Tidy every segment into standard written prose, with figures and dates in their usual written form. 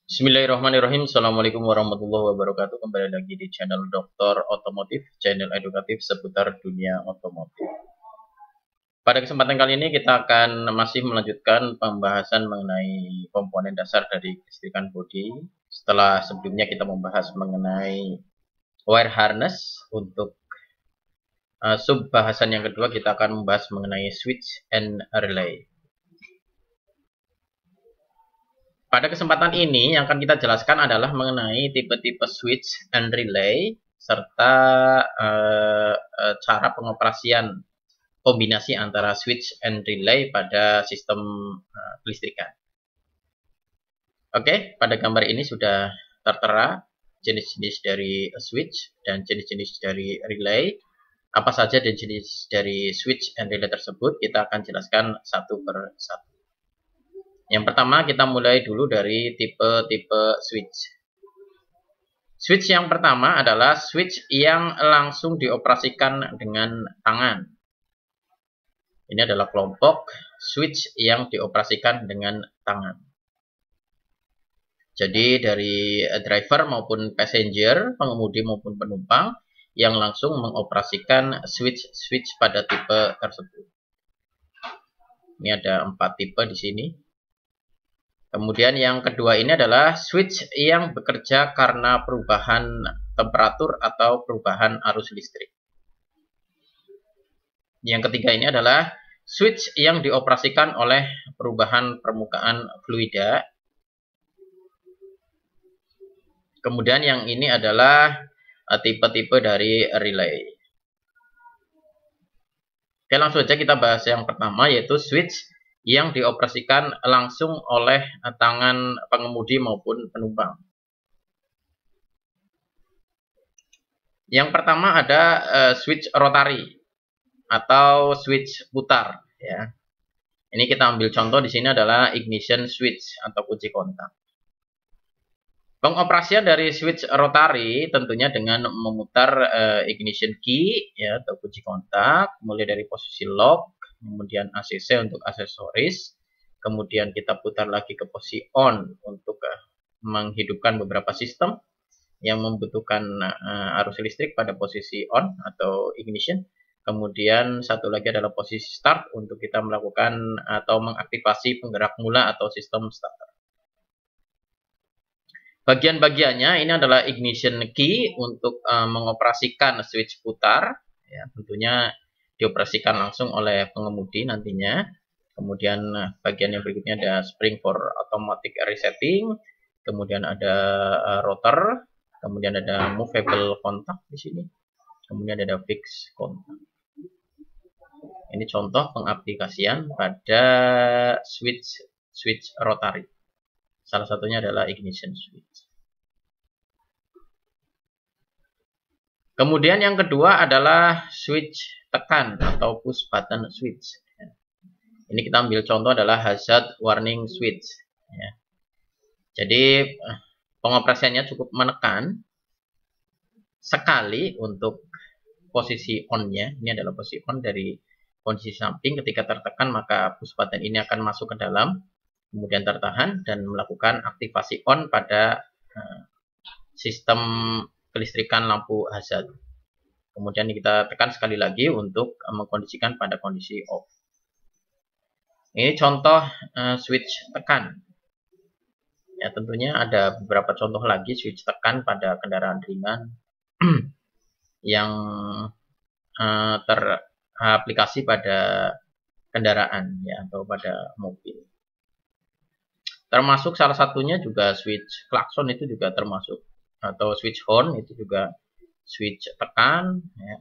Bismillahirrahmanirrahim. Assalamualaikum warahmatullahi wabarakatuh. Kembali lagi di channel Dokter Otomotif, channel edukatif seputar dunia otomotif. Pada kesempatan kali ini kita akan masih melanjutkan pembahasan mengenai komponen dasar dari kelistrikan bodi. Setelah sebelumnya kita membahas mengenai wire harness, untuk sub bahasan yang kedua kita akan membahas mengenai switch and relay. Pada kesempatan ini yang akan kita jelaskan adalah mengenai tipe-tipe switch and relay serta cara pengoperasian kombinasi antara switch and relay pada sistem kelistrikan. Oke, pada gambar ini sudah tertera jenis-jenis dari switch dan jenis-jenis dari relay. Apa saja jenis dari switch and relay tersebut kita akan jelaskan satu per satu. Yang pertama kita mulai dulu dari tipe-tipe switch. Switch yang pertama adalah switch yang langsung dioperasikan dengan tangan. Ini adalah kelompok switch yang dioperasikan dengan tangan. Jadi dari driver maupun passenger, pengemudi maupun penumpang yang langsung mengoperasikan switch pada tipe tersebut. Ini ada 4 tipe di sini. Kemudian yang kedua ini adalah switch yang bekerja karena perubahan temperatur atau perubahan arus listrik. Yang ketiga ini adalah switch yang dioperasikan oleh perubahan permukaan fluida. Kemudian yang ini adalah tipe-tipe dari relay. Oke, langsung saja kita bahas yang pertama, yaitu switch yang dioperasikan langsung oleh tangan pengemudi maupun penumpang. Yang pertama ada switch rotary atau switch putar, ya. Ini kita ambil contoh di sini adalah ignition switch atau kunci kontak. Pengoperasian dari switch rotary tentunya dengan memutar ignition key, ya, atau kunci kontak, mulai dari posisi lock, kemudian ACC untuk aksesoris, kemudian kita putar lagi ke posisi on untuk menghidupkan beberapa sistem yang membutuhkan arus listrik pada posisi on atau ignition. Kemudian satu lagi adalah posisi start untuk kita melakukan atau mengaktifasi penggerak mula atau sistem starter. Bagian-bagiannya ini adalah ignition key untuk mengoperasikan switch putar, ya, tentunya dioperasikan langsung oleh pengemudi nantinya. Kemudian bagian yang berikutnya ada spring for automatic resetting, kemudian ada rotor, kemudian ada movable contact di sini, kemudian ada fix contact. Ini contoh pengaplikasian pada switch rotary. Salah satunya adalah ignition switch. Kemudian yang kedua adalah switch tekan atau push button switch. Ini kita ambil contoh adalah hazard warning switch. Ya. Jadi pengoperasiannya cukup menekan sekali untuk posisi on-nya. Ini adalah posisi on dari posisi samping. Ketika tertekan maka push button ini akan masuk ke dalam, kemudian tertahan dan melakukan aktivasi on pada sistem kelistrikan lampu hazard. Kemudian kita tekan sekali lagi untuk mengkondisikan pada kondisi off. Ini contoh switch tekan. Ya, tentunya ada beberapa contoh lagi switch tekan pada kendaraan ringan yang teraplikasi pada kendaraan, ya, atau pada mobil. Termasuk salah satunya juga switch klakson, itu juga termasuk, atau switch horn itu juga switch tekan, ya.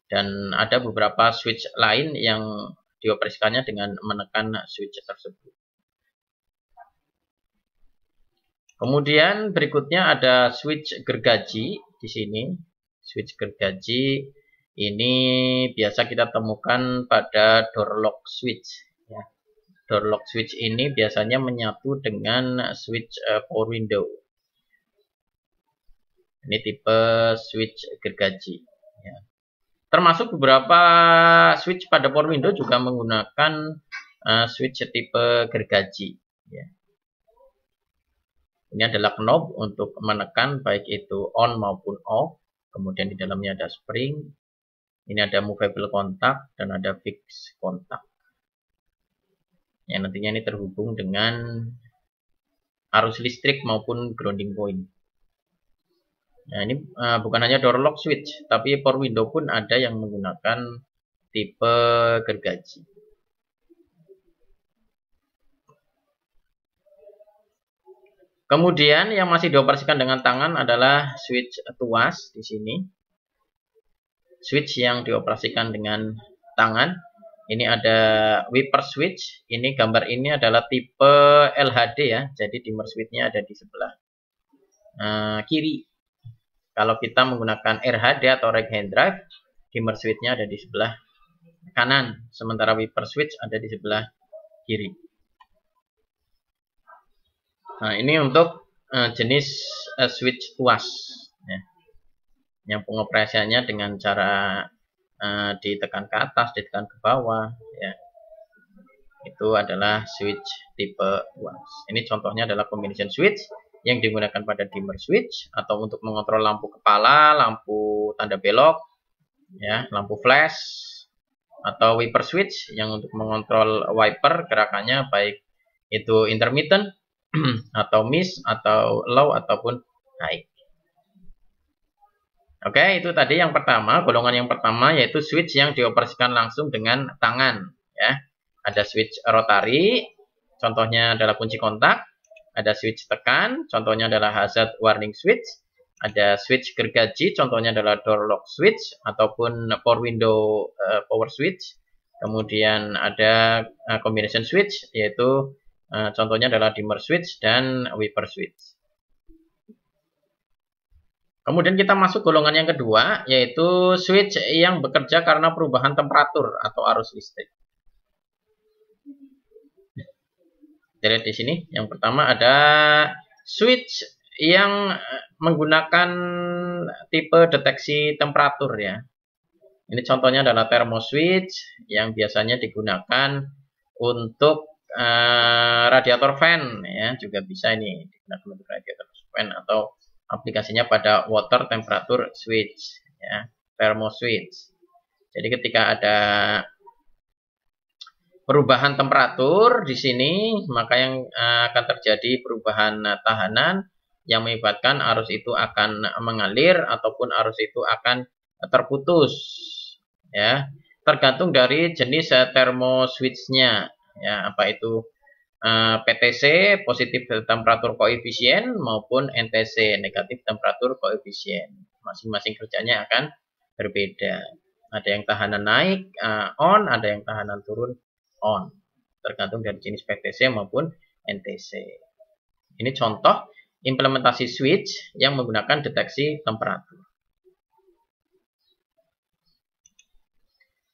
Dan ada beberapa switch lain yang dioperasikannya dengan menekan switch tersebut. Kemudian berikutnya ada switch gergaji di sini. Switch gergaji ini biasa kita temukan pada door lock switch, ya. Door lock switch ini biasanya menyatu dengan switch power window. Ini tipe switch gergaji, ya. Termasuk beberapa switch pada power window juga menggunakan switch tipe gergaji, ya. Ini adalah knob untuk menekan baik itu on maupun off. Kemudian di dalamnya ada spring. Ini ada movable kontak dan ada fix kontak. Ya, nantinya ini terhubung dengan arus listrik maupun grounding point. Nah, ini bukan hanya door lock switch, tapi power window pun ada yang menggunakan tipe gergaji. Kemudian yang masih dioperasikan dengan tangan adalah switch tuas di sini. Switch yang dioperasikan dengan tangan. Ini ada wiper switch. Ini gambar ini adalah tipe LHD ya. Jadi dimmer switch-nya ada di sebelah kiri. Kalau kita menggunakan RHD atau right hand drive, dimmer switch-nya ada di sebelah kanan, sementara wiper switch ada di sebelah kiri. Nah, ini untuk jenis switch tuas ya. Yang pengoperasiannya dengan cara ditekan ke atas, ditekan ke bawah ya. Itu adalah switch tipe tuas. Ini contohnya adalah combination switch yang digunakan pada dimmer switch atau untuk mengontrol lampu kepala, lampu tanda belok, ya, lampu flash, atau wiper switch yang untuk mengontrol wiper gerakannya baik itu intermittent atau miss atau low ataupun high. Oke, itu tadi yang pertama, golongan yang pertama yaitu switch yang dioperasikan langsung dengan tangan, ya. Ada switch rotary, contohnya adalah kunci kontak. Ada switch tekan, contohnya adalah hazard warning switch. Ada switch gergaji, contohnya adalah door lock switch ataupun power window power switch. Kemudian ada combination switch, yaitu contohnya adalah dimmer switch dan wiper switch. Kemudian kita masuk golongan yang kedua, yaitu switch yang bekerja karena perubahan temperatur atau arus listrik. Lihat di sini, yang pertama ada switch yang menggunakan tipe deteksi temperatur ya. Ini contohnya adalah thermo switch yang biasanya digunakan untuk radiator fan ya, juga bisa ini digunakan untuk radiator fan atau aplikasinya pada water temperature switch ya, thermo switch. Jadi ketika ada perubahan temperatur di sini, maka yang akan terjadi perubahan tahanan yang mengakibatkan arus itu akan mengalir ataupun arus itu akan terputus ya, tergantung dari jenis thermo switch-nya ya, apa itu PTC positif temperatur koefisien maupun NTC negatif temperatur koefisien. Masing-masing kerjanya akan berbeda. Ada yang tahanan naik on, ada yang tahanan turun on, tergantung dari jenis PTC maupun NTC. Ini contoh implementasi switch yang menggunakan deteksi temperatur.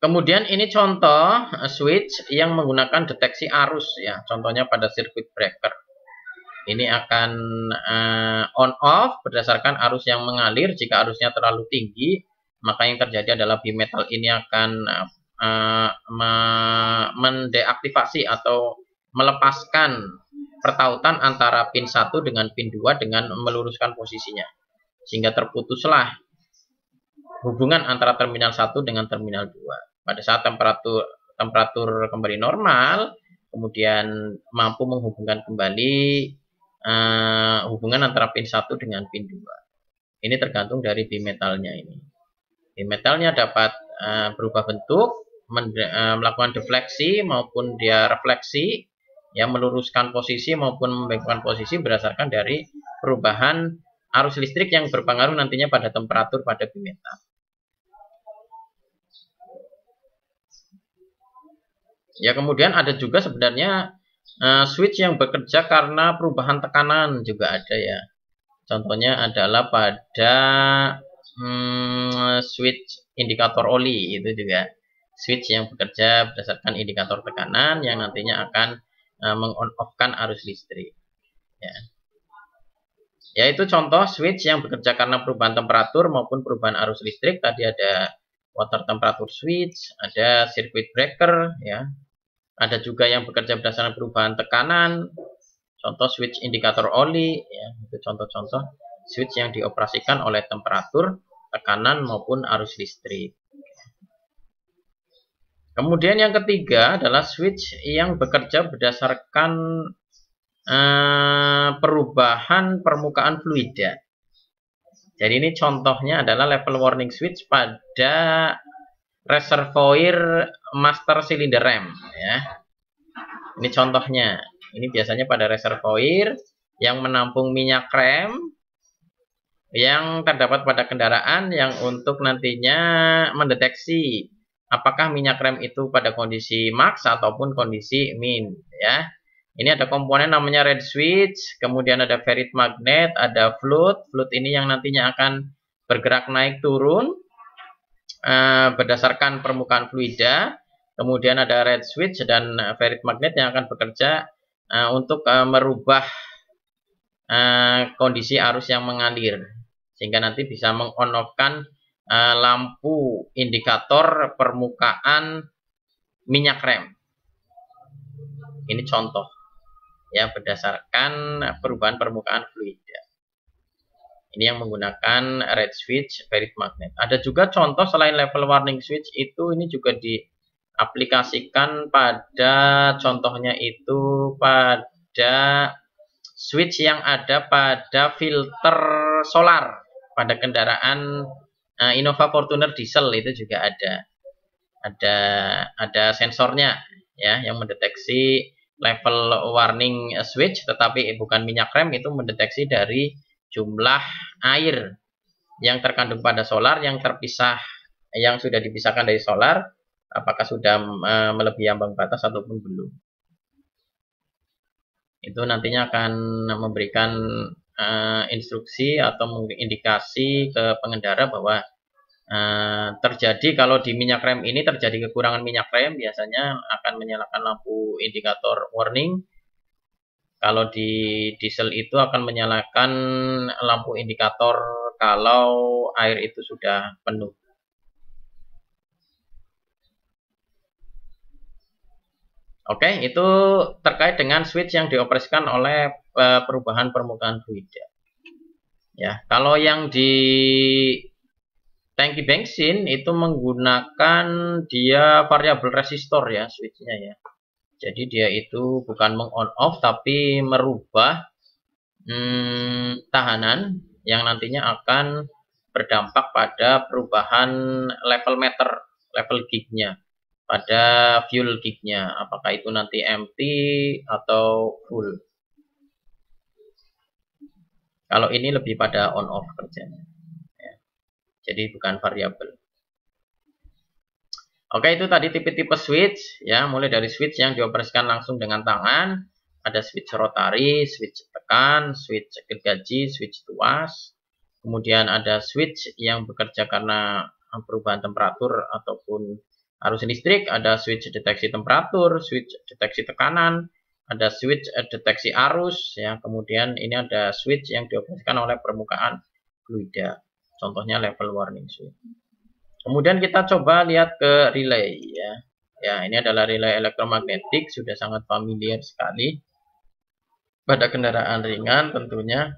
Kemudian ini contoh switch yang menggunakan deteksi arus ya, contohnya pada circuit breaker. Ini akan on off berdasarkan arus yang mengalir. Jika arusnya terlalu tinggi, maka yang terjadi adalah bimetal ini akan mendeaktivasi atau melepaskan pertautan antara pin 1 dengan pin 2 dengan meluruskan posisinya, sehingga terputuslah hubungan antara terminal 1 dengan terminal 2. Pada saat temperatur kembali normal, kemudian mampu menghubungkan kembali hubungan antara pin 1 dengan pin 2. Ini tergantung dari bimetalnya ini. Bimetalnya dapat berubah bentuk, melakukan defleksi maupun dia refleksi, ya, meluruskan posisi maupun membengkokkan posisi berdasarkan dari perubahan arus listrik yang berpengaruh nantinya pada temperatur pada bimetal. Ya, kemudian ada juga sebenarnya switch yang bekerja karena perubahan tekanan juga ada ya. Contohnya adalah pada switch indikator oli, itu juga switch yang bekerja berdasarkan indikator tekanan yang nantinya akan meng-on-off-kan arus listrik. Ya. Yaitu contoh switch yang bekerja karena perubahan temperatur maupun perubahan arus listrik. Tadi ada water temperature switch, ada circuit breaker, ya. Ada juga yang bekerja berdasarkan perubahan tekanan. Contoh switch indikator oli, ya, itu contoh-contoh switch yang dioperasikan oleh temperatur, tekanan maupun arus listrik. Kemudian yang ketiga adalah switch yang bekerja berdasarkan perubahan permukaan fluida. Jadi ini contohnya adalah level warning switch pada reservoir master cylinder ram, ya. Ini contohnya. Ini biasanya pada reservoir yang menampung minyak rem yang terdapat pada kendaraan yang untuk nantinya mendeteksi apakah minyak rem itu pada kondisi max ataupun kondisi min, ya. Ini ada komponen namanya red switch, kemudian ada ferrite magnet, ada float. Float ini yang nantinya akan bergerak naik turun berdasarkan permukaan fluida. Kemudian ada red switch dan ferrite magnet yang akan bekerja untuk merubah kondisi arus yang mengalir, sehingga nanti bisa meng-on-off-kan lampu indikator permukaan minyak rem. Ini contoh, ya, berdasarkan perubahan permukaan fluida. Ini yang menggunakan red switch, ferrite magnet. Ada juga contoh selain level warning switch itu, ini juga diaplikasikan pada, contohnya itu pada switch yang ada pada filter solar pada kendaraan Innova Fortuner diesel, itu juga ada sensornya, ya, yang mendeteksi level warning switch, tetapi bukan minyak rem, itu mendeteksi dari jumlah air yang terkandung pada solar yang terpisah, yang sudah dipisahkan dari solar, apakah sudah melebihi ambang batas ataupun belum. Itu nantinya akan memberikan instruksi atau indikasi ke pengendara bahwa terjadi, kalau di minyak rem ini terjadi kekurangan minyak rem, biasanya akan menyalakan lampu indikator warning. Kalau di diesel itu akan menyalakan lampu indikator kalau air itu sudah penuh. Oke, itu terkait dengan switch yang dioperasikan oleh perubahan permukaan fluida. Ya, kalau yang di tangki bensin itu menggunakan dia variabel resistor, ya, switchnya, ya. Jadi dia itu bukan meng-on off tapi merubah tahanan yang nantinya akan berdampak pada perubahan level meter, level gignya, pada fuel gignya, apakah itu nanti empty atau full. Kalau ini lebih pada on off kerjanya. Jadi bukan variabel. Oke, itu tadi tipe-tipe switch, ya, mulai dari switch yang dioperasikan langsung dengan tangan, ada switch rotari, switch tekan, switch gergaji, switch tuas. Kemudian ada switch yang bekerja karena perubahan temperatur ataupun arus listrik, ada switch deteksi temperatur, switch deteksi tekanan, ada switch deteksi arus, ya. Kemudian ini ada switch yang dioperasikan oleh permukaan fluida. Contohnya level warning switch. Kemudian kita coba lihat ke relay, ya. Ya, ini adalah relay elektromagnetik, sudah sangat familiar sekali pada kendaraan ringan tentunya.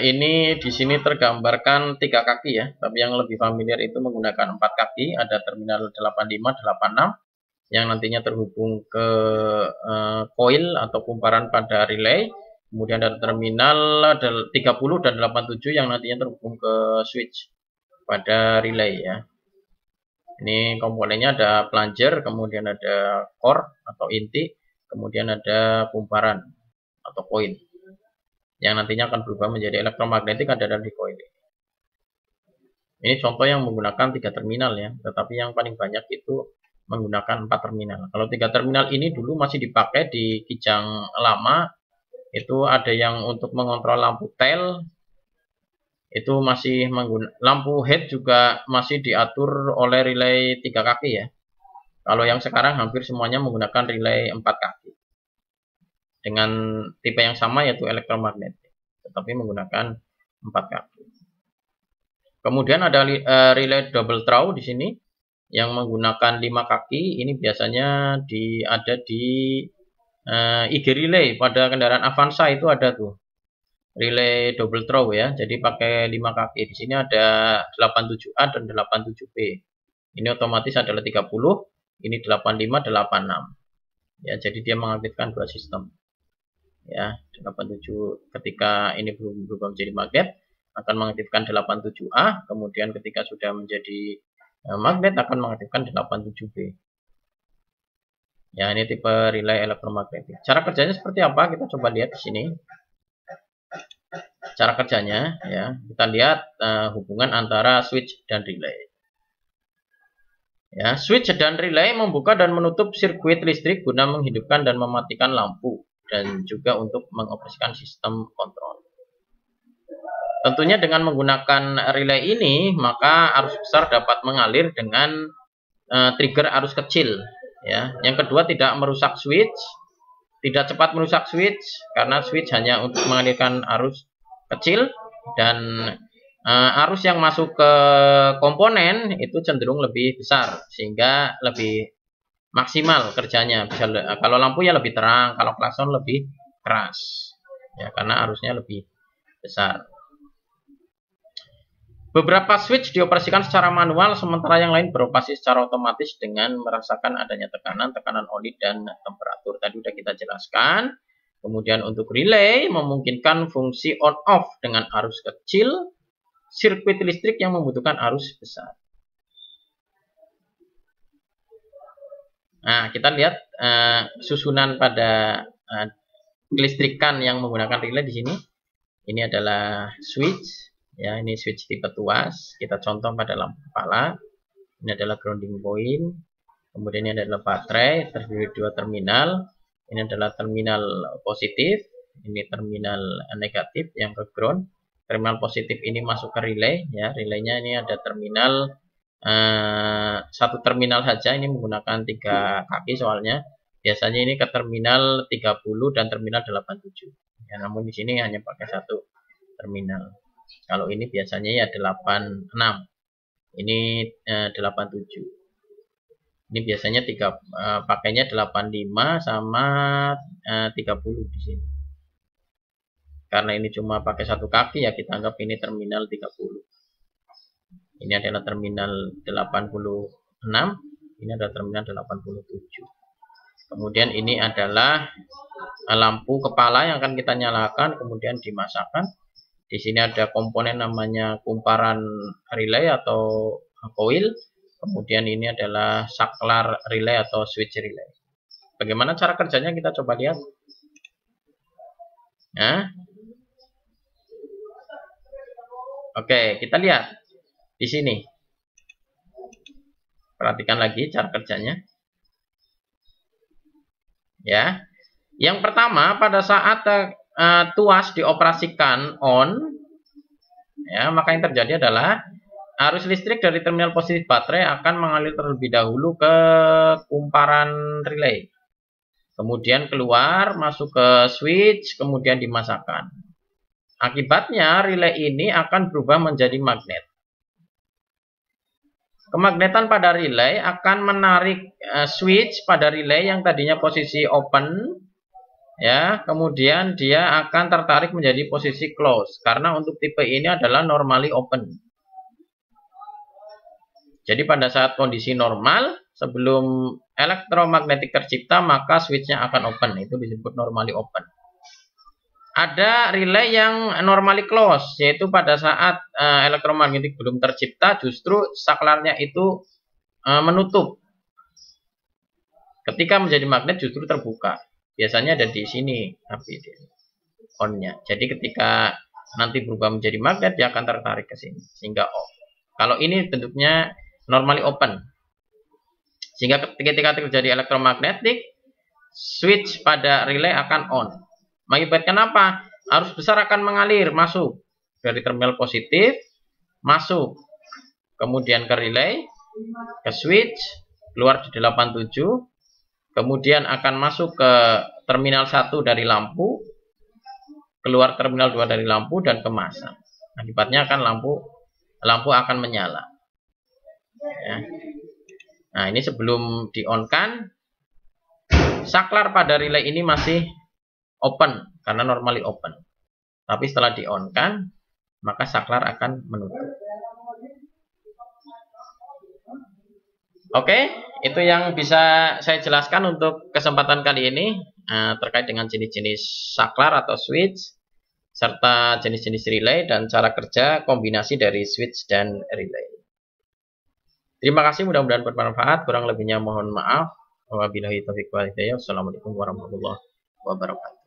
Ini di sini tergambarkan 3 kaki, ya, tapi yang lebih familiar itu menggunakan 4 kaki. Ada terminal 85, 86 yang nantinya terhubung ke coil atau kumparan pada relay. Kemudian ada terminal 30 dan 87 yang nantinya terhubung ke switch pada relay, ya. Ini komponennya ada plunger, kemudian ada core atau inti, kemudian ada kumparan atau coil yang nantinya akan berubah menjadi elektromagnetik, ada di coil. Ini contoh yang menggunakan 3 terminal, ya, tetapi yang paling banyak itu menggunakan 4 terminal. Kalau 3 terminal ini dulu masih dipakai di Kijang lama, itu ada yang untuk mengontrol lampu tail, itu masih menggunakan lampu head, juga masih diatur oleh relay 3 kaki, ya. Kalau yang sekarang hampir semuanya menggunakan relay 4 kaki dengan tipe yang sama, yaitu elektromagnetik, tetapi menggunakan 4 kaki. Kemudian ada relay double throw di sini yang menggunakan 5 kaki. Ini biasanya ada di IG relay pada kendaraan Avanza itu ada tuh relay double throw ya. Jadi pakai 5 kaki. Di sini ada 87A dan 87B. Ini otomatis adalah 30, ini 85, 86. Ya, jadi dia mengaktifkan dua sistem. Ya, 87 ketika ini berubah menjadi magnet akan mengaktifkan 87A, kemudian ketika sudah menjadi magnet akan mengaktifkan 87B. Ya, ini tipe relay elektromagnetik. Cara kerjanya seperti apa? Kita coba lihat di sini. Cara kerjanya ya, kita lihat hubungan antara switch dan relay. Ya, switch dan relay membuka dan menutup sirkuit listrik guna menghidupkan dan mematikan lampu dan juga untuk mengoperasikan sistem kontrol. Tentunya dengan menggunakan relay ini, maka arus besar dapat mengalir dengan trigger arus kecil. Ya. Yang kedua, tidak merusak switch, tidak cepat merusak switch karena switch hanya untuk mengalirkan arus kecil dan arus yang masuk ke komponen itu cenderung lebih besar sehingga lebih maksimal kerjanya. Bisa, kalau lampu ya lebih terang, kalau klakson lebih keras ya karena arusnya lebih besar. Beberapa switch dioperasikan secara manual sementara yang lain beroperasi secara otomatis dengan merasakan adanya tekanan oli dan temperatur. Tadi sudah kita jelaskan. Kemudian untuk relay memungkinkan fungsi on off dengan arus kecil, sirkuit listrik yang membutuhkan arus besar. Nah, kita lihat susunan pada kelistrikan yang menggunakan relay di sini. Ini adalah switch, ya ini switch tipe tuas. Kita contoh pada lampu kepala. Ini adalah grounding point. Kemudian ini adalah baterai terdiri dari 2 terminal. Ini adalah terminal positif. Ini terminal negatif yang ke ground. Terminal positif ini masuk ke relay, ya relaynya ini ada terminal satu terminal saja, ini menggunakan 3 kaki soalnya. Biasanya ini ke terminal 30 dan terminal 87. Ya, namun di sini hanya pakai 1 terminal. Kalau ini biasanya ya 86. Ini 87. Ini biasanya pakainya 85 sama 30 di sini. Karena ini cuma pakai 1 kaki ya kita anggap ini terminal 30. Ini adalah terminal 86, ini adalah terminal 87. Kemudian ini adalah lampu kepala yang akan kita nyalakan kemudian dimasakkan. Di sini ada komponen namanya kumparan relay atau coil. Kemudian ini adalah saklar relay atau switch relay. Bagaimana cara kerjanya kita coba lihat. Nah, oke, kita lihat di sini. Perhatikan lagi cara kerjanya. Ya. Yang pertama, pada saat tuas dioperasikan on, ya, maka yang terjadi adalah arus listrik dari terminal positif baterai akan mengalir terlebih dahulu ke kumparan relay. Kemudian keluar, masuk ke switch, kemudian dimasakkan. Akibatnya relay ini akan berubah menjadi magnet. Kemagnetan pada relay akan menarik switch pada relay yang tadinya posisi open, ya, kemudian dia akan tertarik menjadi posisi close karena untuk tipe ini adalah normally open. Jadi pada saat kondisi normal sebelum elektromagnetik tercipta maka switchnya akan open, itu disebut normally open. Ada relay yang normally close, yaitu pada saat elektromagnetik belum tercipta justru saklarnya itu menutup. Ketika menjadi magnet justru terbuka. Biasanya ada di sini api on-nya. Jadi ketika nanti berubah menjadi magnet dia akan tertarik ke sini sehingga off. Kalau ini bentuknya normally open. Sehingga ketika terjadi elektromagnetik switch pada relay akan on. Mengakibatkan apa? Arus besar akan mengalir masuk dari terminal positif, masuk kemudian ke relay, ke switch, keluar di 87, kemudian akan masuk ke terminal 1 dari lampu, keluar terminal 2 dari lampu dan ke massa. Akibatnya akan lampu akan menyala. Ya. Nah, ini sebelum di-on-kan Saklar pada relay ini masih open karena normally open. Tapi setelah di-on-kan, maka saklar akan menutup. Oke, itu yang bisa saya jelaskan untuk kesempatan kali ini terkait dengan jenis-jenis saklar atau switch serta jenis-jenis relay dan cara kerja kombinasi dari switch dan relay. Terima kasih, mudah-mudahan bermanfaat. Kurang lebihnya mohon maaf. Wabillahi taufiq wal hidayah. Wassalamualaikum warahmatullahi wabarakatuh.